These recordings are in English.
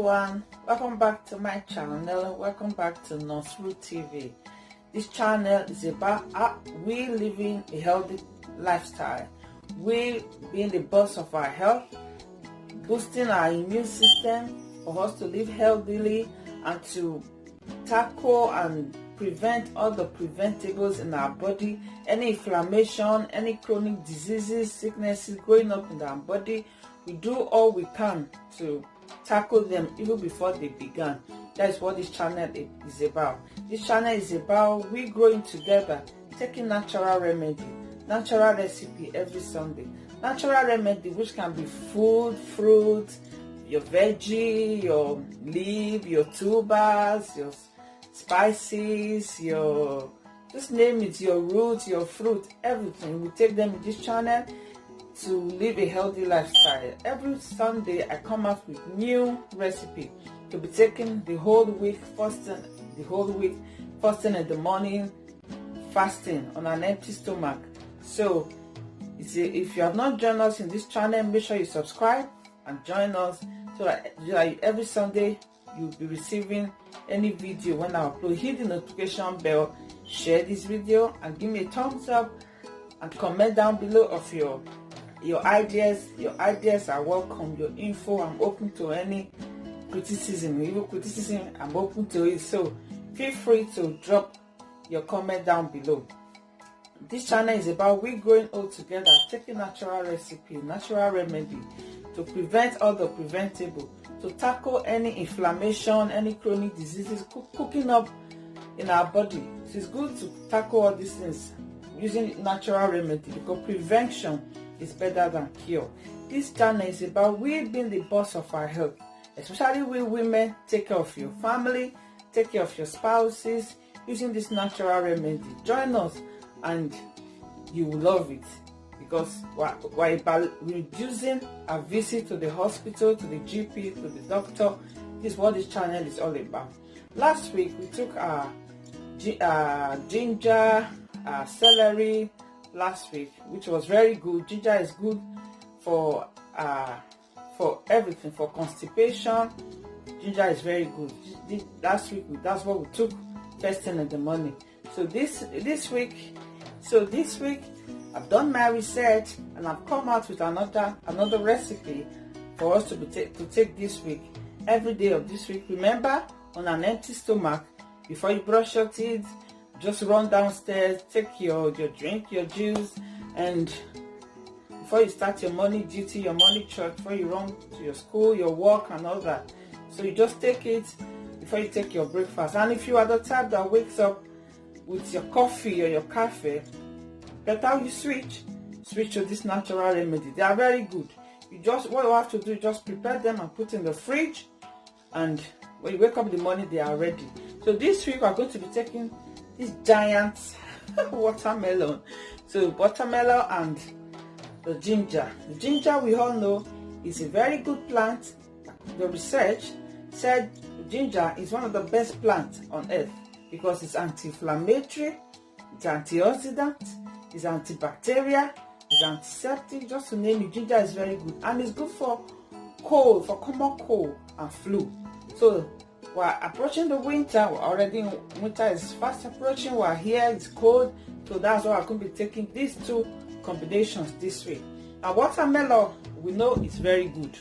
everyone, welcome back to my channel. Welcome back to Ruthtv. This channel is about we living a healthy lifestyle, we being the boss of our health, boosting our immune system for us to live healthily and to tackle and prevent all the preventables in our body, any inflammation, any chronic diseases, sicknesses growing up in our body. We do all we can to tackle them even before they began. That is what this channel is about. This channel is about we growing together, taking natural remedy, natural recipe every Sunday. Natural remedy which can be food, fruit, your veggie, your leaf, your tubers, your spices, your just name it, your roots, your fruit, everything. We take them in this channel to live a healthy lifestyle. Every Sunday I come out with new recipe to be taken the whole week, fasting in the morning, fasting on an empty stomach. So if you have not joined us in this channel, make sure you subscribe and join us so that every Sunday you'll be receiving any video when I upload. Hit the notification bell, share this video and give me a thumbs up and comment down below of your ideas. Your ideas are welcome. Your info, I'm open to any criticism. Even criticism, I'm open to it. So feel free to drop your comment down below. This channel is about we growing all together, taking natural recipe, natural remedy to prevent all the preventable, to tackle any inflammation, any chronic diseases cooking up in our body. So it's good to tackle all these things using natural remedy because prevention is better than cure. This channel is about we being the boss of our health, especially we women. Take care of your family, take care of your spouses using this natural remedy. Join us and you will love it because we're reducing a visit to the hospital, to the GP, to the doctor. This is what this channel is all about. Last week we took our ginger, celery last week, which was very good. Ginger is good for everything, for constipation. Ginger is very good. Last week that's what we took first thing in the morning. So this week I've done my research and I've come out with another recipe for us to take this week. Every day of this week, remember, on an empty stomach, before you brush your teeth, just run downstairs, take your drink, your juice, and before you start your morning duty, your morning church, before you run to your school, your work and all that. So you just take it before you take your breakfast. And if you are the type that wakes up with your coffee or your cafe, better you switch to this natural remedy. They are very good. What you have to do, just prepare them and put in the fridge, and when you wake up in the morning they are ready. So this week we are going to be taking this giant watermelon. So watermelon and the ginger. The ginger, we all know, is a very good plant. The research said ginger is one of the best plants on earth because it's anti-inflammatory, it's antioxidant, it's antibacterial, it's antiseptic, just to name it. Ginger is very good and it's good for cold, for common cold and flu. So we're approaching the winter. Winter is fast approaching. We're here, it's cold, so that's why I'm going to be taking these two combinations this week. Now watermelon, we know it's very good.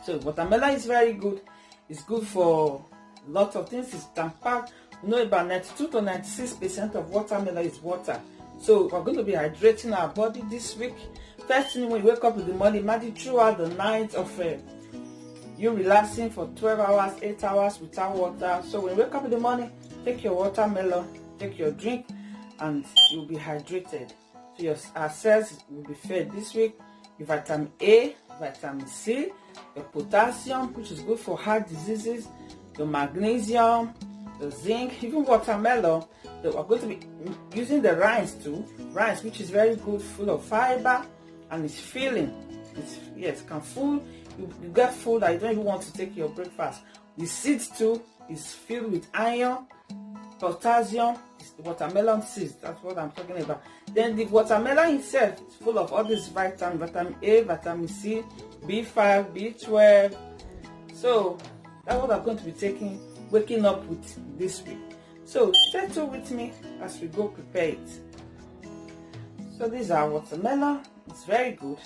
So watermelon is very good. It's good for lots of things. It's jam-packed. We know about 92 to 96% of watermelon is water. So we're going to be hydrating our body this week. First thing when you wake up in the morning, imagine throughout the night of you relaxing for 12 hours, 8 hours without water. So when you wake up in the morning, take your watermelon, take your drink, and you'll be hydrated. So our cells will be fed this week with vitamin A, vitamin C, your potassium, which is good for heart diseases, the magnesium, the zinc, even watermelon. We're going to be using the rinds too. Rinds, which is very good, full of fiber, and it's filling. It can fool. You get full that you don't even want to take your breakfast. The seeds too is filled with iron, potassium. It's the watermelon seeds. That's what I'm talking about. Then the watermelon itself is full of all these vitamins: vitamin A, vitamin C, B5, B12, So that's what I'm going to be waking up with this week. So stay tuned with me as we go prepare it. So these are watermelon. It's very good.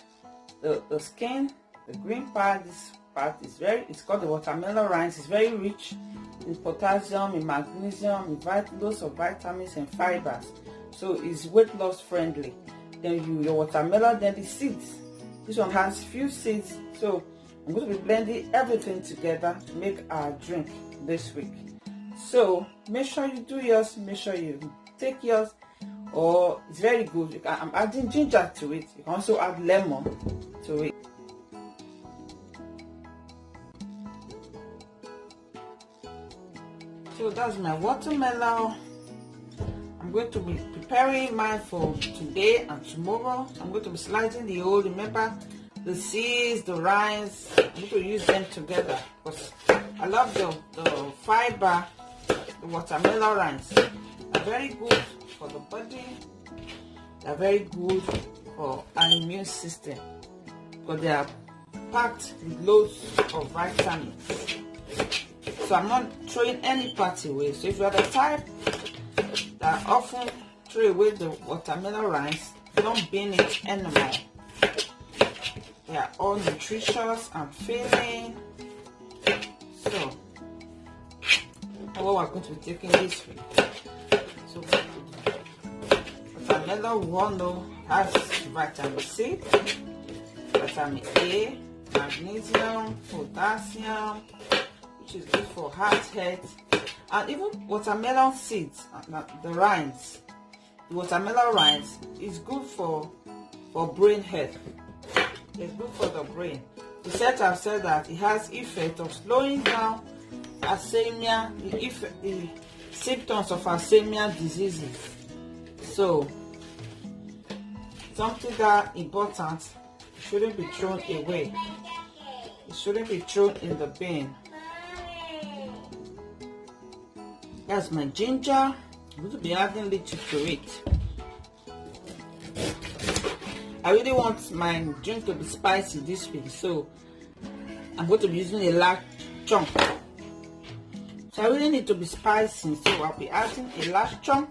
The skin, the green part, this part is it's called the watermelon rinds. It's very rich in potassium, in magnesium, in loads of vitamins and fibers. So it's weight loss friendly. Then your watermelon, then the seeds. This one has few seeds. So I'm going to be blending everything together to make our drink this week. So make sure you do yours, make sure you take yours, or it's very good. I'm adding ginger to it. You can also add lemon to it. So that's my watermelon. I'm going to be preparing mine for today and tomorrow. I'm going to be slicing the whole. Remember the seeds, the rinds. I'm going to use them together because I love the fiber. The watermelon rinds are very good for the body. They're very good for our immune system because they are packed with loads of vitamins. So I'm not throwing any part away. So if you're the type that often throw away the watermelon rinds, don't bin it anymore. They are all nutritious and filling. So what we're going to be taking this week. So watermelon, we all know, has vitamin C, vitamin A, magnesium, potassium, which is good for heart health, and even watermelon seeds, the rinds. The watermelon rinds is good for brain health. It's good for the brain. Research have said that it has effect of slowing down Alzheimer, the symptoms of Alzheimer diseases. So something that important shouldn't be thrown away. It shouldn't be thrown in the bin. That's my ginger. I'm going to be adding little to it. I really want my drink to be spicy this week, so I'm going to be using a large chunk. So I really need to be spicy, so I'll be adding a large chunk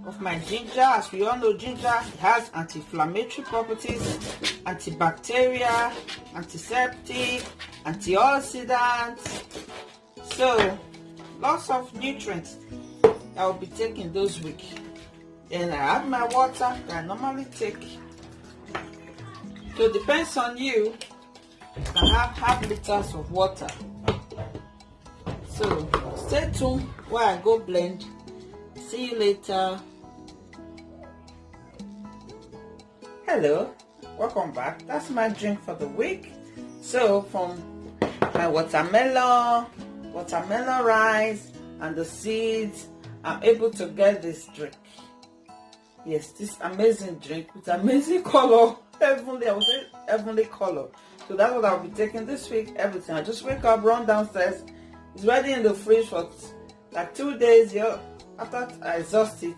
of my ginger. As we all know, ginger has anti-inflammatory properties, antibacterial, antiseptic, antioxidants. So lots of nutrients I will be taking those week. Then I add my water that I normally take. So it depends on you. You can have half liters of water. So stay tuned while I go blend. See you later. Hello, welcome back. That's my drink for the week. So from my watermelon rice and the seeds, I'm able to get this drink. Yes, this amazing drink with amazing color. Heavenly, I would say heavenly color. So that's what I'll be taking this week. Everything. I just wake up, run downstairs. It's ready in the fridge for like 2 days. Yeah. After I exhaust it,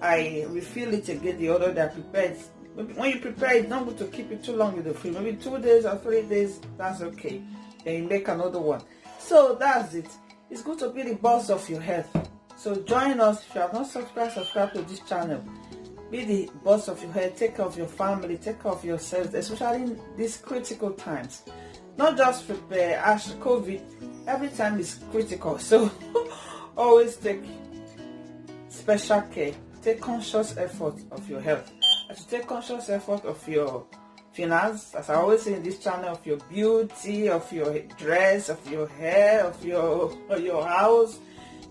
I refill it again. The order that I prepared. Maybe when you prepare it, don't go to keep it too long in the fridge. Maybe 2 days or 3 days. That's okay. Then you make another one. So that's it. It's good to be the boss of your health. So join us. If you have not subscribe to this channel. Be the boss of your health. Take care of your family. Take care of yourself, especially in these critical times. Not just prepare. As COVID, every time is critical. So always take special care. Take conscious effort of your health. As you take conscious effort of your finance, as I always say in this channel, of your beauty, of your dress, of your hair, of your house,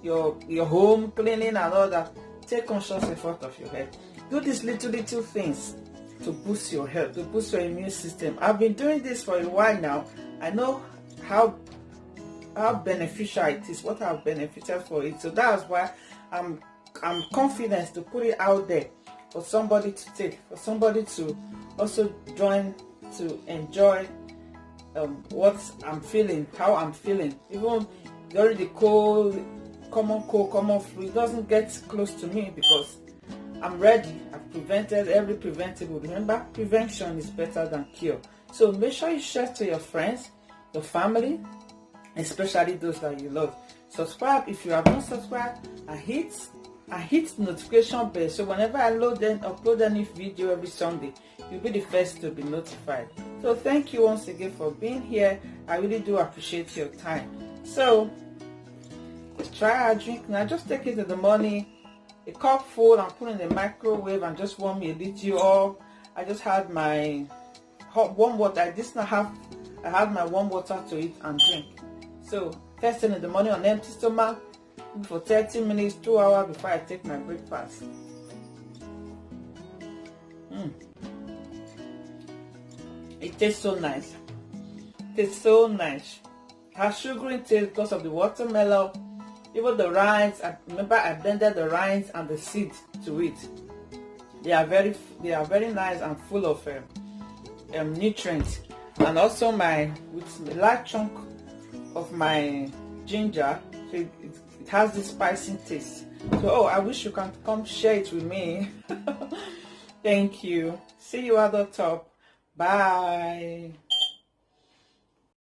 your home cleaning and all that. Take conscious effort of your health. Do these little things to boost your health, to boost your immune system. I've been doing this for a while now. I know how beneficial it is, what I've benefited for it. So that's why I'm confident to put it out there for somebody to take, for somebody to also join to enjoy what I'm feeling, how I'm feeling. Even during the common flu, it doesn't get close to me because I'm ready. I've prevented every preventable. Remember, prevention is better than cure. So make sure you share to your friends, your family, especially those that you love. Subscribe if you have not subscribed, and hit notification bell, so whenever I upload any video every Sunday, you'll be the first to be notified. So thank you once again for being here. I really do appreciate your time. So let's try our drink now. Just take it in the morning, a cup full, and put in the microwave and just warm me a little up. I just had my warm water. I had my warm water to eat and drink. So first thing in the morning on empty stomach for 30 minutes, 2 hours before I take my breakfast. It tastes so nice. It tastes so nice. It has sugary taste because of the watermelon, even the rinds. I remember I blended the rinds and the seed to it. They are very nice and full of nutrients. And also with a large chunk of my ginger, so it has this spicy taste. So I wish you can come share it with me. Thank you. See you at the top. Bye.